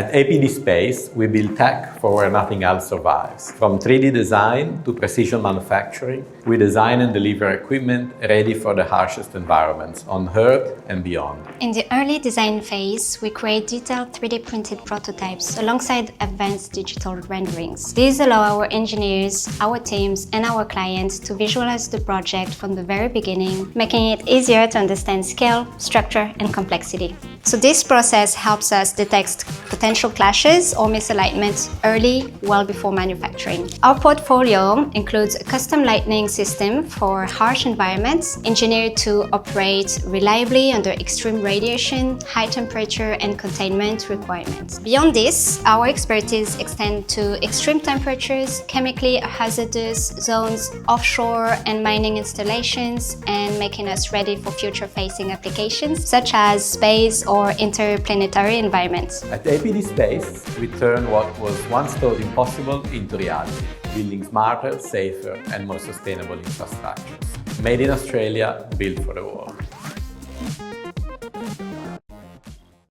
At APD Space, we build tech for where nothing else survives. From 3D design to precision manufacturing, we design and deliver equipment ready for the harshest environments on Earth and beyond. In the early design phase, we create detailed 3D printed prototypes alongside advanced digital renderings. These allow our engineers, our teams, and our clients to visualize the project from the very beginning, making it easier to understand scale, structure, and complexity. So this process helps us detect potential clashes or misalignments early, well before manufacturing. Our portfolio includes a custom lighting system for harsh environments, engineered to operate reliably under extreme radiation, high temperature, and containment requirements. Beyond this, our expertise extends to extreme temperatures, chemically hazardous zones, offshore and mining installations, and making us ready for future-facing applications such as space or interplanetary environments. At APD Space, we turn what was once thought impossible into reality, building smarter, safer, and more sustainable infrastructures. Made in Australia, built for the world.